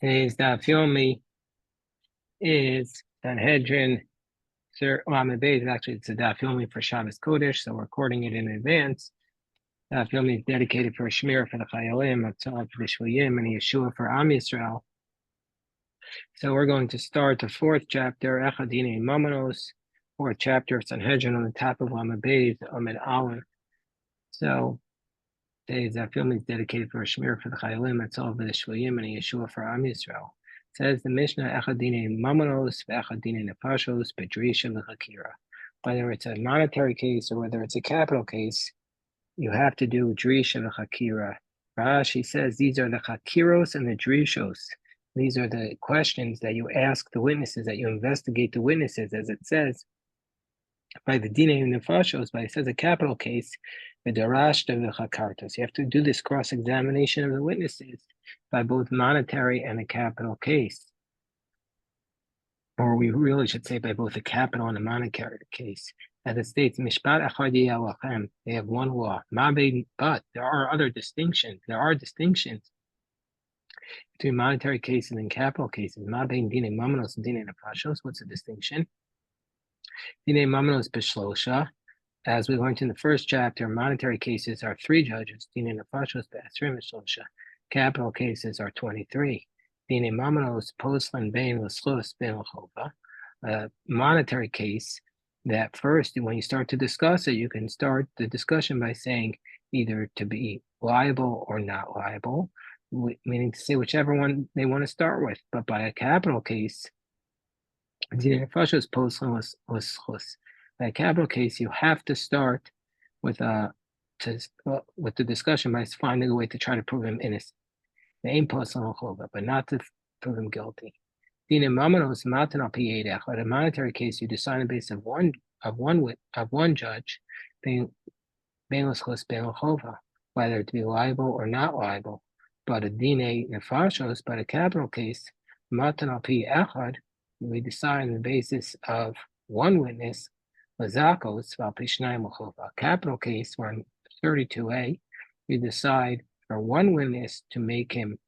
Today's daf yomi is Sanhedrin. Lamed Beis. Actually, it's a daf yomi for Shabbos Kodesh, so we're recording it in advance. Daf yomi is dedicated for a shmir for the Chayalim, Atzal for the Shvuyim, and Yeshua for Am Yisrael. So we're going to start the fourth chapter, Echadine Mamanos, fourth chapter of Sanhedrin on the top of Lamed Beis, Amid Aleph. So today's daf yomi is dedicated for a shmir for the Chayalim, Atzal for the Shvuyim, and Yeshua for Am Yisrael. Says the Mishnah, Echadine Mamanos, Echadine Nefashos, Bedrisha L'Chakira. Whether it's a monetary case or whether it's a capital case, you have to do Drisha L'Chakira. Rashi says these are the Chakiros and the Drishos. These are the questions that you ask the witnesses, that you investigate the witnesses, as it says by the Dine Nefashos, but it says a capital case, the Darashta V'Chakartos. You have to do this cross-examination of the witnesses by both monetary and a capital case. Or we really should say by both a capital and a monetary case. As it states, Mishpat Echad Yalachem, they have one law. But there are other distinctions. There are distinctions between monetary cases and capital cases. Mabein Dine Mamanos and Dine Nefashos. What's the distinction? Dine Mamanos Beshlosha. As we learned in the first chapter, monetary cases are 3 judges. Dine Nefashos Be'asrim Beshlosha. Capital cases are 23. Dine Mamanos Poslan Bein L'Schus Bein L'Chova. Monetary case, that first, when you start to discuss it, you can start the discussion by saying either to be liable or not liable, meaning to say whichever one they want to start with. But by a capital case, Dine Nefashos Poslan L'Schus. By a capital case, you have to start with the discussion by finding a way to try to prove him innocent. But not to prove him guilty. In a monetary case, you decide on the basis of one judge, whether to be liable or not liable. But a dine nefashos, but a capital case, we decide on the basis of one witness, a capital case, or in 32a, we decide for one witness to make him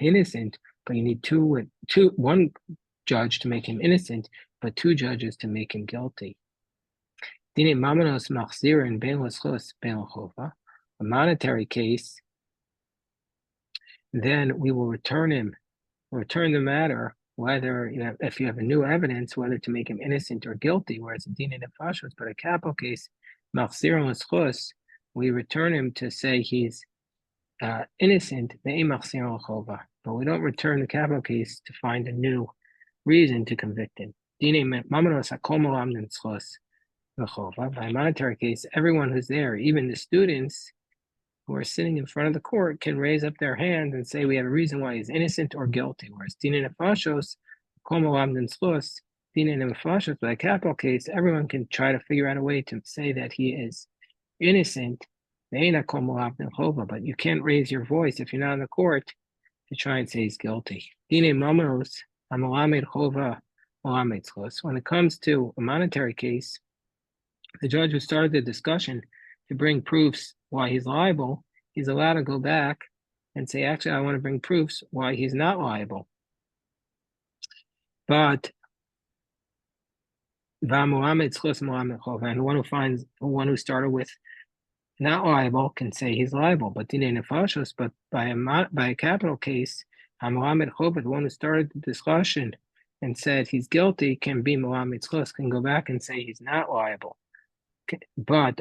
innocent, but you need one judge to make him innocent, but 2 judges to make him guilty. A monetary case, then we will return the matter, whether, if you have a new evidence, whether to make him innocent or guilty, whereas in Dine Nefashos, but a capital case, we return him to say he's innocent, but we don't return the capital case to find a new reason to convict him. By a monetary case, everyone who's there, even the students who are sitting in front of the court, can raise up their hand and say we have a reason why he's innocent or guilty. Whereas Dine Nefashos, by a capital case, everyone can try to figure out a way to say that he is innocent, but you can't raise your voice if you're not in the court to try and say he's guilty. When it comes to a monetary case, the judge who started the discussion to bring proofs why he's liable, he's allowed to go back and say, actually, I want to bring proofs why he's not liable. But and the one who started with not liable can say he's liable, but by a capital case, the one who started the discussion and said he's guilty can be can go back and say he's not liable. But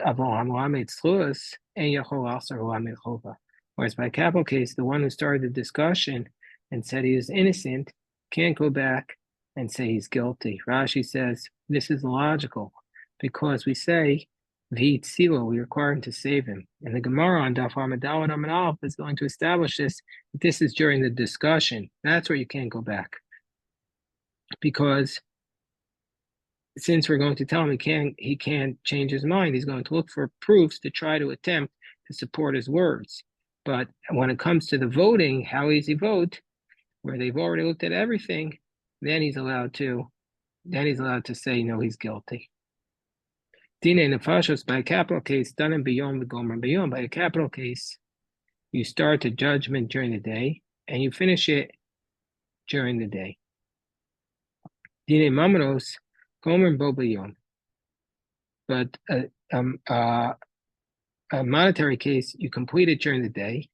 whereas by a capital case, the one who started the discussion and said he was innocent can't go back and say he's guilty. Rashi says this is logical because we say we require him to save him. And the Gemara on Daf Hamadal and Amalf is going to establish this. This is during the discussion. That's where you can't go back. Because since we're going to tell him he can't change his mind, he's going to look for proofs to try to attempt to support his words. But when it comes to the voting, how easy vote, where they've already looked at everything, then he's allowed to say no, he's guilty. Dine Nefashos, by a capital case, done in biyom v'gomer biyom. By a capital case, you start the judgment during the day and you finish it during the day. Dine mamanos, gomer bobayom. But a monetary case, you complete it during the day,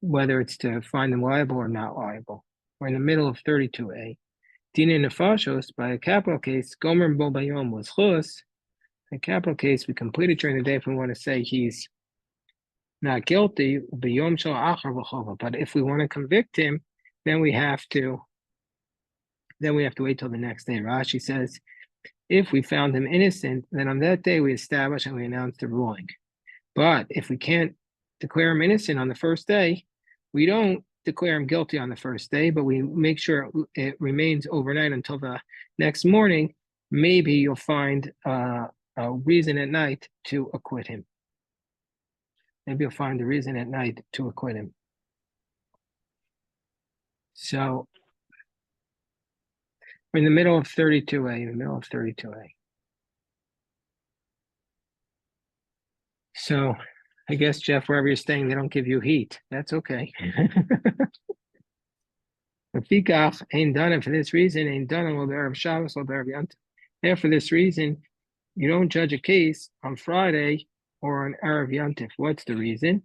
whether it's to find them liable or not liable. We're in the middle of 32a. Dine nefashos, by a capital case, gomer bobayom was chus. In a capital case, we complete it during the day if we want to say he's not guilty, but if we want to convict him, then we have to wait till the next day. Rashi says, if we found him innocent, then on that day we establish and we announce the ruling. But if we can't declare him innocent on the first day, we don't declare him guilty on the first day, but we make sure it remains overnight until the next morning. Maybe you'll find a reason at night to acquit him. Maybe you'll find a reason at night to acquit him. So we're in the middle of 32a, So I guess, Jeff, wherever you're staying, they don't give you heat. That's okay. For this reason, and for this reason, you don't judge a case on Friday or on Erev Yantif. What's the reason?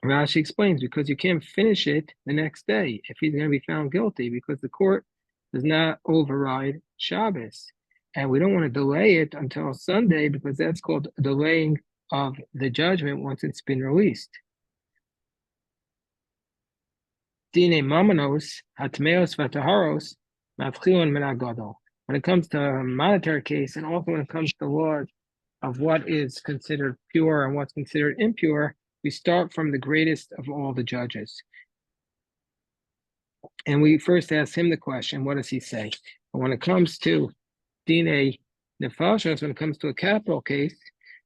Rashi explains, because you can't finish it the next day if he's going to be found guilty, because the court does not override Shabbos. And we don't want to delay it until Sunday, because that's called delaying of the judgment once it's been released. Dine mamanos, hatmeos vataharos, mafchilon menagadol. When it comes to a monetary case, and also when it comes to laws of what is considered pure and what's considered impure, we start from the greatest of all the judges. And we first ask him the question, what does he say? But when it comes to Dine Nefashos, when it comes to a capital case,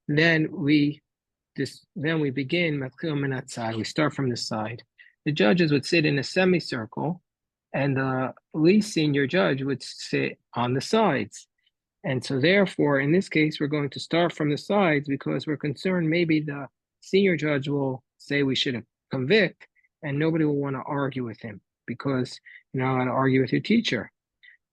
then we begin Matkil Menatzai. We start from the side. The judges would sit in a semicircle, and the least senior judge would sit on the sides. And so therefore, in this case, we're going to start from the sides because we're concerned maybe the senior judge will say we should convict, and nobody will want to argue with him because you're not allowed to argue with your teacher.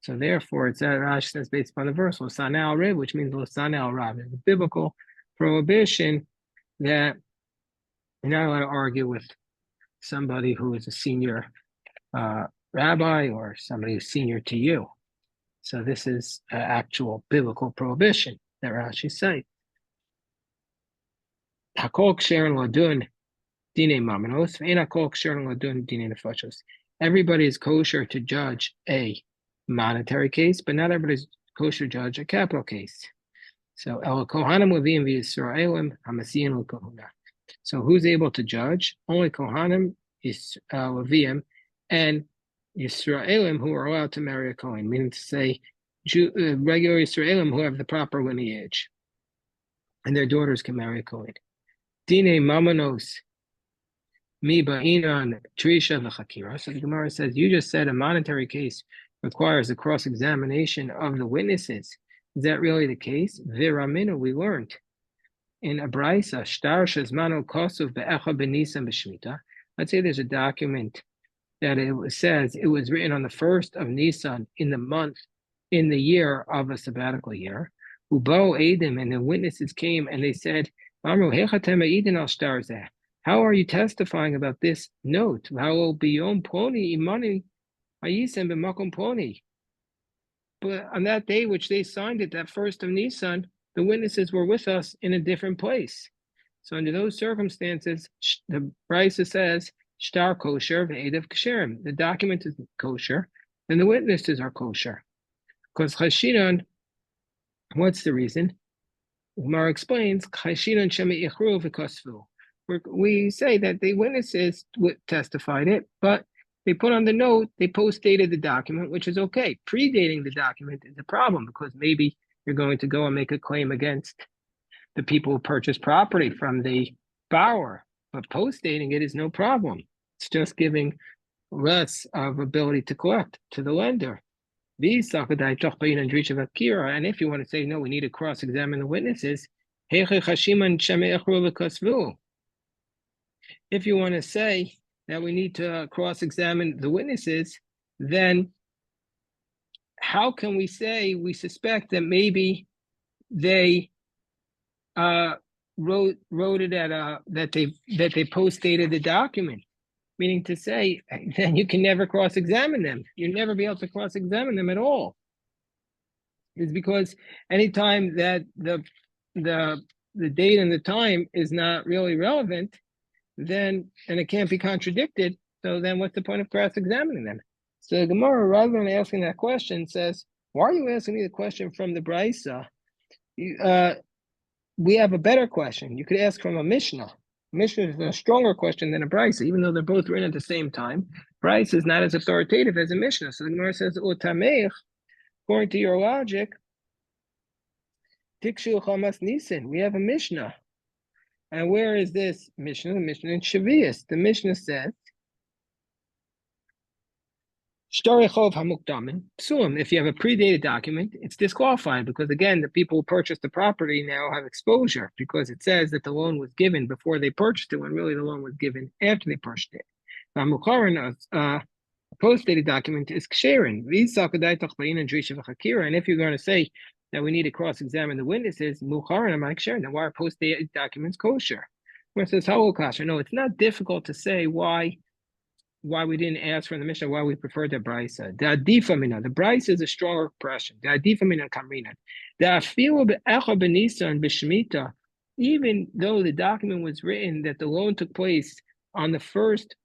So therefore, it's that Rashi says based upon the verse, Losanal Rib, which means Losanal Rab. It's a biblical prohibition that you're not allowed to argue with somebody who is a senior rabbi or somebody who's senior to you. So this is an actual biblical prohibition that Rashi says. Hakol ksherin ladun dine mamanos, ve'en hakol ksherin ladun dine nefashos. Everybody is kosher to judge a monetary case, but not everybody is kosher to judge a capital case. So el kohanim leviim v'Yisraelim hamasiyin l'kohuna. So who's able to judge? Only kohanim, leviim, and Yisraelim who are allowed to marry a Kohen, meaning to say regular Yisraelim who have the proper lineage, and their daughters can marry a Kohen. Dine mamanos mi ba'inan trisha v'chakira. So the Gemara says, you just said a monetary case requires a cross-examination of the witnesses. Is that really the case? Viraminu, we learned in a brisa, shtar shezmanu kosuv be'echa b'nisan b'shmita. Let's say there's a document that it says it was written on the 1st of Nisan in the year of a sabbatical year. Ubo Edim, and the witnesses came and they said, how are you testifying about this note? But on that day which they signed it, that 1st of Nisan, the witnesses were with us in a different place. So under those circumstances, the brisa says, Shtar kosher v'edav kasherim. The document is kosher, and the witnesses are kosher. Because chashinon, what's the reason? Gemara explains, chashinon shemeichru v'kosvu. We say that the witnesses testified it, but they put on the note, they post-dated the document, which is okay. Predating the document is a problem because maybe you're going to go and make a claim against the people who purchased property from the borrower. But post-dating it is no problem. It's just giving less of ability to collect to the lender. And if you want to say, no, we need to cross-examine the witnesses, if you want to say that we need to cross-examine the witnesses, then how can we say we suspect that maybe they wrote it at that they post-dated the document? Meaning to say, then you can never cross-examine them. You'll never be able to cross-examine them at all. Is because anytime that the date and the time is not really relevant, then and it can't be contradicted. So then, what's the point of cross-examining them? So the Gemara, rather than asking that question, says, "Why are you asking me the question from the Brisa? We have a better question. You could ask from a Mishnah. Mishnah is a stronger question than a Brisa, even though they're both written at the same time. Brisa is not as authoritative as a Mishnah. So the Gemara says, "Utameich." According to your logic, Tikshu Chamas Nisan, we have a Mishnah. And where is this Mishnah? The Mishnah in Shavias. The Mishnah says, if you have a predated document, it's disqualified because, again, the people who purchased the property now have exposure because it says that the loan was given before they purchased it when really the loan was given after they purchased it. A post-dated document is ksherin. And if you're going to say that we need to cross-examine the witnesses, mucharin, I'm like ksherin, then why are post-dated documents kosher? Where it says how kosher? No, it's not difficult to say why we didn't ask from the Mishnah why we preferred the Brisa. The Adifamina, the Brisa is a stronger impression. The Adifamina Kamrina. The Afilu be'echa b'Nisan b'Shmita, even though the document was written that the loan took place on the first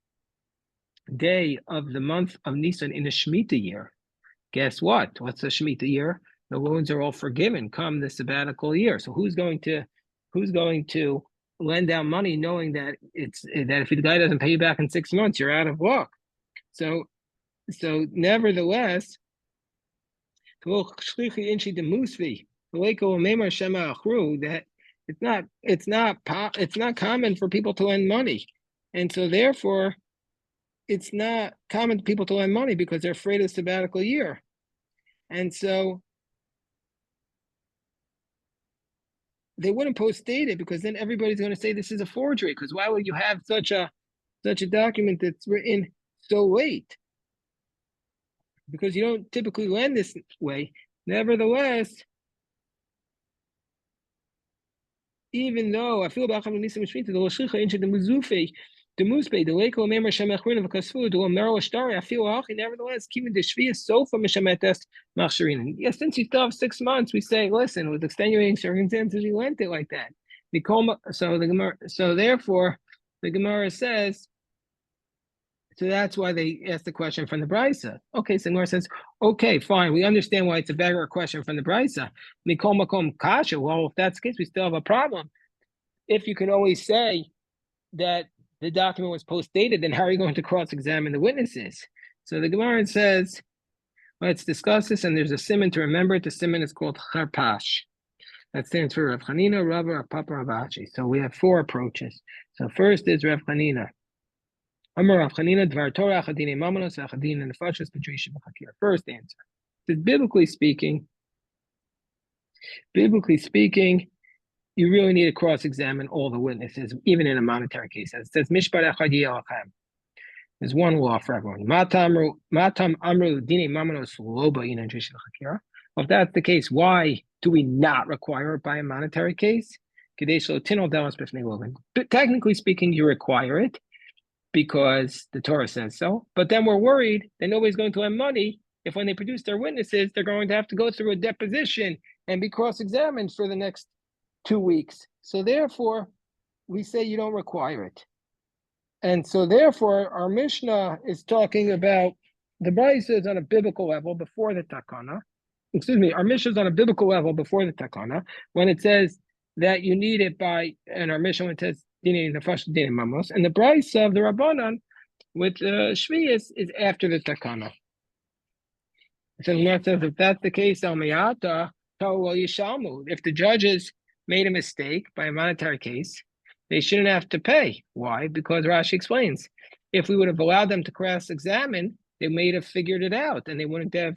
day of the month of Nisan in the Shemitah year. Guess what? What's the Shemitah year? The loans are all forgiven come the sabbatical year. So who's going to lend out money knowing that if the guy doesn't pay you back in 6 months, you're out of luck? So nevertheless, that it's not common for people to lend money, and so therefore it's not common for people to lend money because they're afraid of the sabbatical year, and so they wouldn't post-date it because then everybody's going to say this is a forgery. Because why would you have such a document that's written so late? Because you don't typically lend this way. Nevertheless, even though I feel about having Nisa Mishmita, the Lashlicha into the Muzufe, the Muspe, the Leko Member Shemachrin of a Kasfu, the Merrill Ashtari, I feel nevertheless, keeping the Shvia Sofa Mishametes Machsharin. Yes, since you still have 6 months, we say, listen, with extenuating circumstances, you lent it like that. So therefore, the Gemara says, so that's why they asked the question from the Brisa. Okay, so the Gemara says, okay, fine, we understand why it's a better question from the Brisa. Mikol Makom Kasha. Well, if that's the case, we still have a problem. If you can always say that the document was post-dated, then how are you going to cross-examine the witnesses? So the Gemara says, let's discuss this, and there's a simon to remember it. The simon is called Charpash. That stands for Rav Chanina, Rav Papa, Rav Ashi. So we have 4 approaches. So first is Rav Chanina. Amar Rav Chanina, Dvar Torah, Achadine Mamanos, Achadine Nefashos, Patricia B'Chakir. First answer. Says, biblically speaking, you really need to cross-examine all the witnesses, even in a monetary case. As it says, Mishpat Echad Yelachem. There's one law for everyone. Matam Amru Dine Mamanos Loba Ina Patricia B'Chakir. Well, if that's the case, why do we not require it by a monetary case? But technically speaking, you require it because the Torah says so. But then we're worried that nobody's going to lend money if when they produce their witnesses, they're going to have to go through a deposition and be cross-examined for the next 2 weeks. So therefore, we say you don't require it. And so therefore, our Mishnah is talking about the Brisa is on a biblical level before the Takana. Our Mishnah is on a biblical level before the Takana when it says that you need it by, and our Mishnah when it says Dini Nefash Dini Mamos, and the Brisa of the Rabbanan with Shvius is after the Takana. So it says if that's the case, Al Miyata, if the judges made a mistake by a monetary case, they shouldn't have to pay. Why? Because Rashi explains, if we would have allowed them to cross-examine, they may have figured it out, and they wouldn't have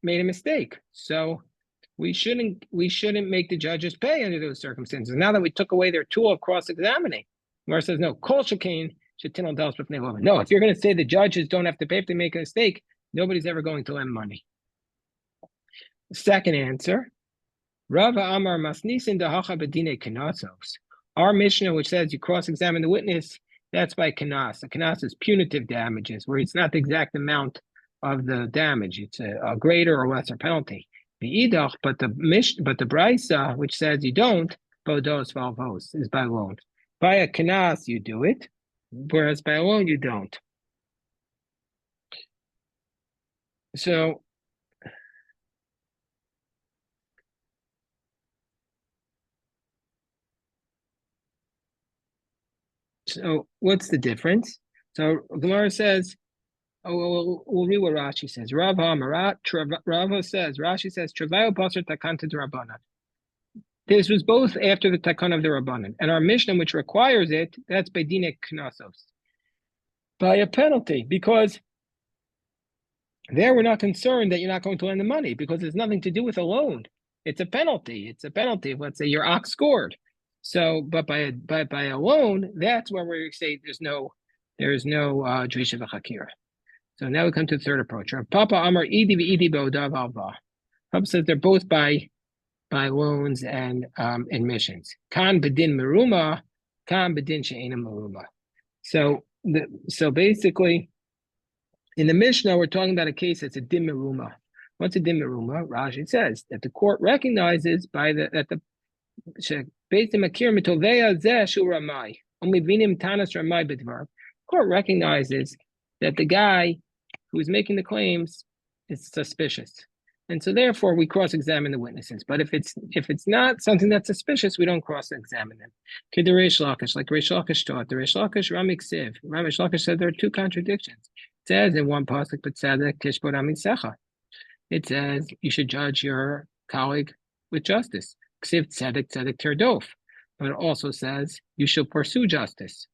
made a mistake. So we shouldn't make the judges pay under those circumstances. Now that we took away their tool of cross-examining, Gemara says no. Kol shekain shetinol dalsh b'fnei Lavan. No, if you're going to say the judges don't have to pay if they make a mistake, nobody's ever going to lend money. Second answer, Rava Amar Masnisin Dahacha Bedine Kanasos. Our Mishnah, which says you cross-examine the witness, that's by kanas. The kanas is punitive damages, where it's not the exact amount of the damage; it's a greater or lesser penalty. The idach, but the brisa, which says you don't, bodos valvos, is by loan. By a kanas you do it, whereas by a loan you don't. So what's the difference? So Gemara says, we'll read what Rashi says. Rava says, Rashi says, Travail Basar Takanta de Rabbanan. This was both after the Takan of the Rabbanan. And our Mishnah, which requires it, that's by Dine Knasos. By a penalty, because there we're not concerned that you're not going to lend the money, because it's nothing to do with a loan. It's a penalty. It's a penalty of, let's say, your ox scored. So, but by a loan, that's where we say there's no Drisha v'Chakira. So now we come to the third approach. Papa Amar Idi v'Idi be'odav alva. Papa says they're both by loans and admissions. Kan bedin meruma, kan bedin she'ena meruma. So basically, in the Mishnah, we're talking about a case that's a din meruma. What's a din meruma? Rashi says that the court recognizes that the court recognizes that the guy who is making the claims is suspicious, and so therefore we cross-examine the witnesses. But if it's not something that's suspicious, we don't cross-examine them. Like Reish Lakish taught, the Reish Lakish Rami Ksiv. Reish Lakish said there are two contradictions. It says in one pasuk, but tzedek tishbot amisecha. It says you should judge your colleague with justice. Ksiv tzedek terdof. But it also says you should pursue justice.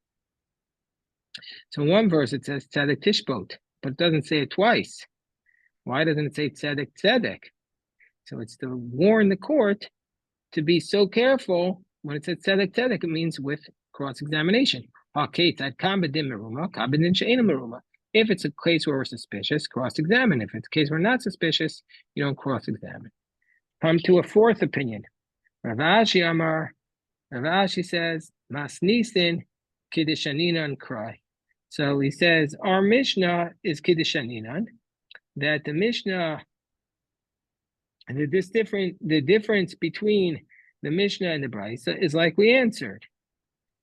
So in one verse it says tzedek tishbot, but it doesn't say it twice. Why doesn't it say tzedek? So it's to warn the court to be so careful. When it says tzedek, it means with cross-examination. If it's a case where we're suspicious, cross-examine. If it's a case where we're not suspicious, you don't cross-examine. Come to a fourth opinion. Rav Ashi says, Masnisin Kiddishaninan cry. So he says, our Mishnah is Kiddishaninan, that the Mishnah, the difference between the Mishnah and the Brisa is like we answered,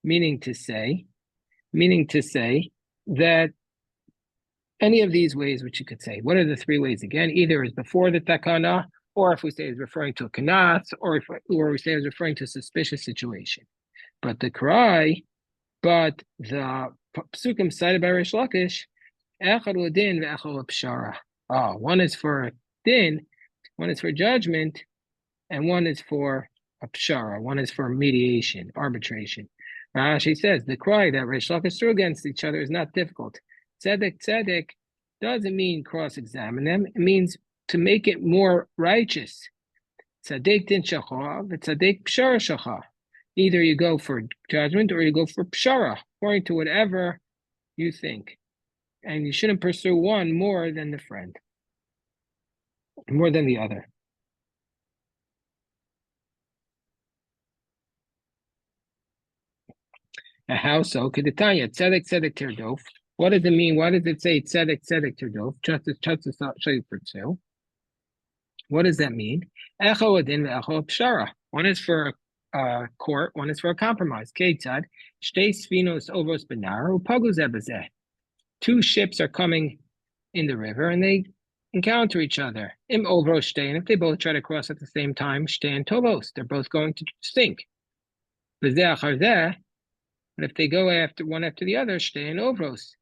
meaning to say that any of these ways which you could say. What are the three ways again? Either is before the takana, or if we say it's referring to a kanas, or we say it's referring to a suspicious situation. But the psukim cited by Reish Lakish, echad l'din ve'echad l'pshara. One is for din, one is for judgment, and one is for a pshara. One is for mediation, arbitration. Rashi says the cry that Reish Lakish threw against each other is not difficult. Tzedek doesn't mean cross-examine them. It means to make it more righteous. Tzedek din shacha, v'tzedek pshara shacha. Either you go for judgment or you go for pshara, according to whatever you think. And you shouldn't pursue one more than the friend, more than the other. How so? Kedetanya, tzedek terdof. What does it mean? Why does it say tzedek terdof? Justice pursue. What does that mean? Echo adin ve'echo pshara. One is for a court, one is for a compromise. Ketzad, shtei sfinos ovos benar upagu zeh b'zeh. Two ships are coming in the river and they encounter each other. Im ovros shtei, and if they both try to cross at the same time, shtei and tovos, they're both going to sink. B'zeh achar zeh, but if they go one after the other, shtei and ovros,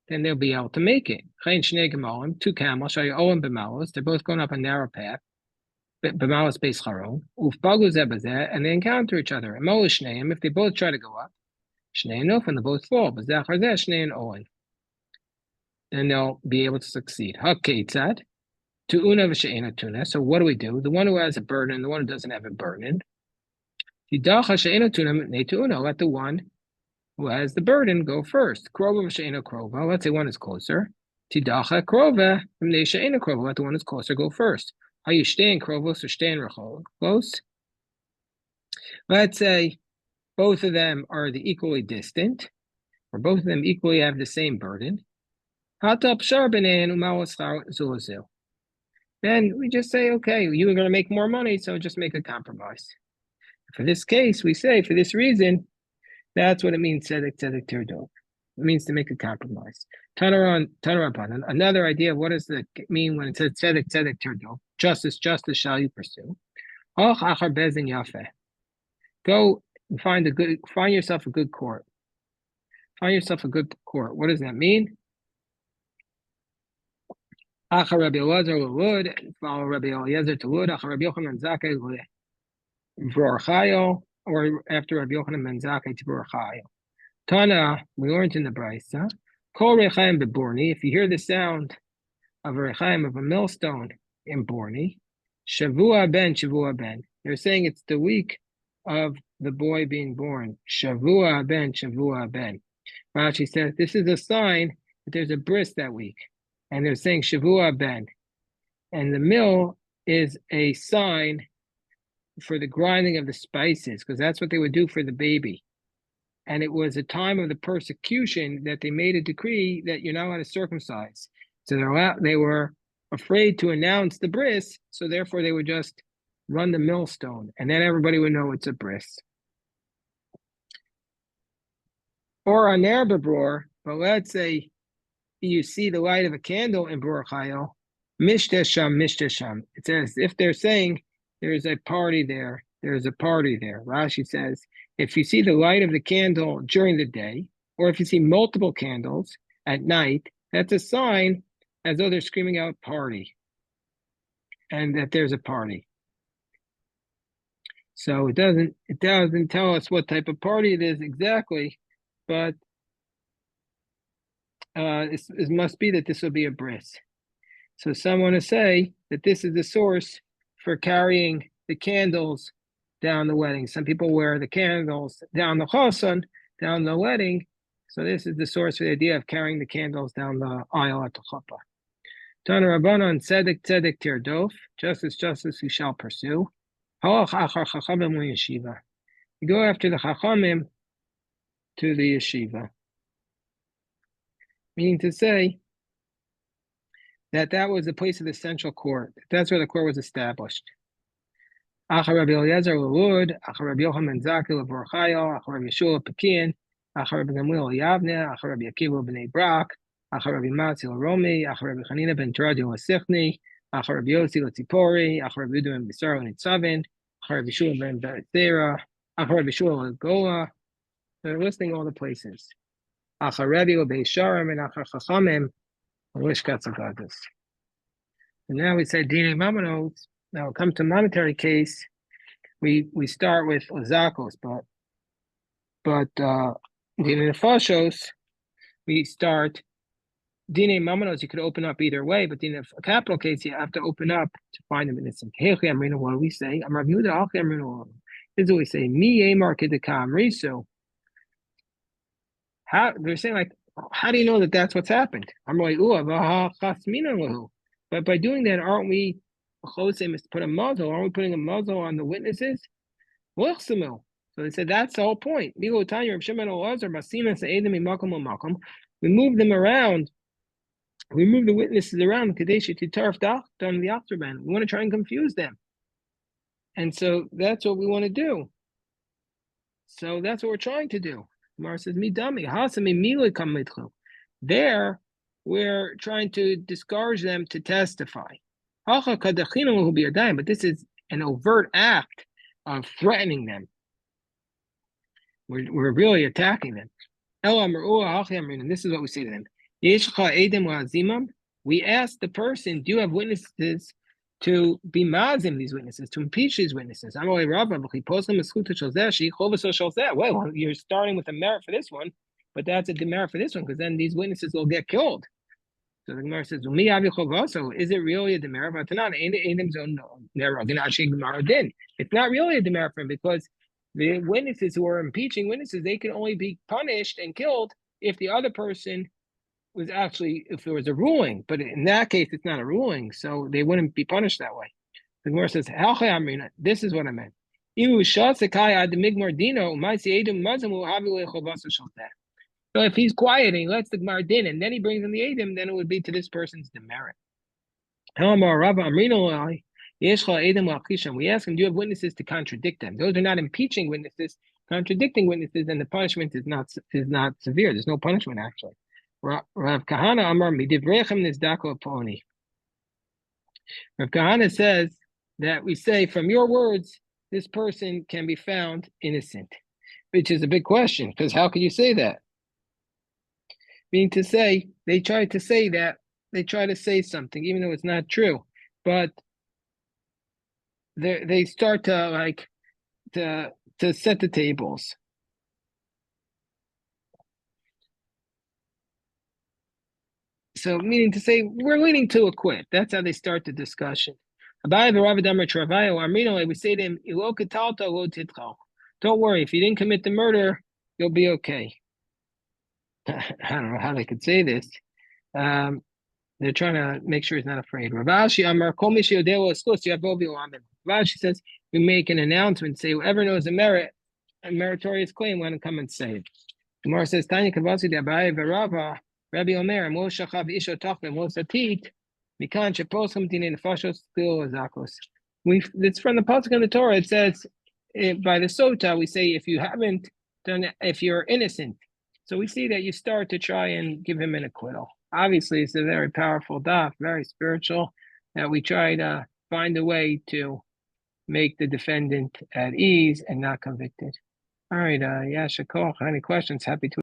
then they'll be able to make it. Chayin shnei gemalim, two camels, shayolim b'malos, they're both going up a narrow path. B'malos beis charon, ufpagu zeh b'zeh, and they encounter each other. Imol shneim, if they both try to go up, shnei and ofan, they both fall. B'zeh achar zeh, shnei and owen. Then they'll be able to succeed. Haketzad, Tu'una v'she'ena tuna. So what do? The one who has a burden and the one who doesn't have a burden. Tidacha she'ena tuna mipnei tu'una. Let the one who has the burden go first. Krova v'she'ena krova. Let's say one is closer. Tidacha krova mipnei she'ena krova. Let the one who's closer go first. Are you staying krovos or staying close? Let's say both of them are the equally distant, or both of them equally have the same burden. Then we just say, okay, you are going to make more money, so just make a compromise. For this case, we say, for this reason, that's what it means, tzedek tirdov. It means to make a compromise. Tanaraban, another idea of what does it mean when it says tzedek tirdov? Justice shall you pursue. Go and find yourself a good court. Find yourself a good court. What does that mean? Achar Rabbi Elazar Lud, follow Rabbi Eliezer to Lud, Achar Rabbi Yochanan Zakei V'Orchayo, or after Rabbi Yochanan Ben Zakei to V'Orchayo. Tana, we learned in the Brisa, Kol Rechaim Beborni, if you hear the sound of a Rechaim, of a millstone in Borni, Shavua Ben. They're saying it's the week of the boy being born. Shavua Ben. Rashi says this is a sign that there's a bris that week. And they're saying Shavua Ben. And the mill is a sign for the grinding of the spices, because that's what they would do for the baby. And it was a time of the persecution that they made a decree that you're not allowed to circumcise. So they were afraid to announce the bris, so therefore they would just run the millstone, and then everybody would know it's a bris. Or on Erbabror, but let's say you see the light of a candle in Bor Chayil, Mishtesham. It says, if they're saying there's a party there, there's a party there. Rashi says, if you see the light of the candle during the day, or if you see multiple candles at night, that's a sign as though they're screaming out party, and that there's a party. So it doesn't tell us what type of party it is exactly, but it must be that this will be a bris. So some want to say that this is the source for carrying the candles down the wedding. Some people wear the candles down the choson, down the wedding. So this is the source for the idea of carrying the candles down the aisle at the chuppah. Tana Rabbanan tzedek tirdof, justice you shall pursue. You go after the chachamim to the yeshiva. Meaning to say that was the place of the central court. That's where the court was established. Achar Rabbi Eliezer Lelud, Achar Rabbi Yochanan Zakei Levorchayo, Achar Rabbi Yeshua Pekin, Achar Rabbi Gamliel Yavne, Achar Rabbi Akiva Bnei Brak, Achar Rabbi Matzi Leromi, Achar Rabbi Chanina Ben Teradio Lesichni, Achar Rabbi Yossi Letzipori, Achar Rabbi Yudah Ben Bisar Letzavin, Achar Rabbi Shua Ben Be'etzera, Achar Rabbi Shua Legola. They're listing all the places. Achar Rabbi Lebeisharim and Achar Chachamim. And now we say Dine Mamanos. Now come to monetary case. We start with Ozakos, but Dine Nefashos, we start Dine Mamanos. You could open up either way, but in a capital case, you have to open up to find them in this. What do we say? This is what we say. Mi Amar Kedekam Riso. How they're saying, like, how do you know that that's what's happened? I'm like, but by doing that, aren't we put a muzzle? Aren't we putting a muzzle on the witnesses? So they said that's the whole point. We move them around. We move the witnesses around. We want to try and confuse them. And so that's what we want to do. So that's what we're trying to do. Gemara says, there, we're trying to discourage them to testify. But this is an overt act of threatening them. We're really attacking them. And this is what we say to them. We ask the person, do you have witnesses to be mazim these witnesses, to impeach these witnesses? Well, you're starting with a merit for this one, but that's a demerit for this one, because then these witnesses will get killed. So the Gemara says, "Umi avi chovaso." Is it really a demera? It's not really a demera for him because the witnesses who are impeaching witnesses, they can only be punished and killed if the other person was actually, if there was a ruling. But in that case, it's not a ruling, so they wouldn't be punished that way. The Gemara says, this is what I meant. So if he's quiet and he lets the Gemara din and then he brings in the Edom, then it would be to this person's demerit. We ask him, do you have witnesses to contradict them? Those are not impeaching witnesses, contradicting witnesses, and the punishment is not severe. There's no punishment actually. Rav Kahana Amar midivrechem nizdako poni. Rav Kahana says that we say from your words, this person can be found innocent, which is a big question because how can you say that? Meaning to say, they try to say that, they try to say something, even though it's not true, but they start to to set the tables. So meaning to say, we're leaning to acquit. That's how they start the discussion. We say to him, don't worry, if you didn't commit the murder, you'll be okay. I don't know how they could say this. They're trying to make sure he's not afraid. Ravashi says, we make an announcement, say whoever knows a meritorious claim, want to come and say it. Gemara says, Tanya Kavasi de Abaye Verava, Rabbi Omer, Moshachav Isho Tachme Mosatit, Mikan Sheposam Tine Nefashos Stil Zakos. It's from the Pasuk in the Torah. It says, by the Sota, we say, if you haven't done, if you're innocent. So we see that you start to try and give him an acquittal. Obviously, it's a very powerful daf, very spiritual, that we try to find a way to make the defendant at ease and not convicted. All right, Yasha Koch, any questions? Happy to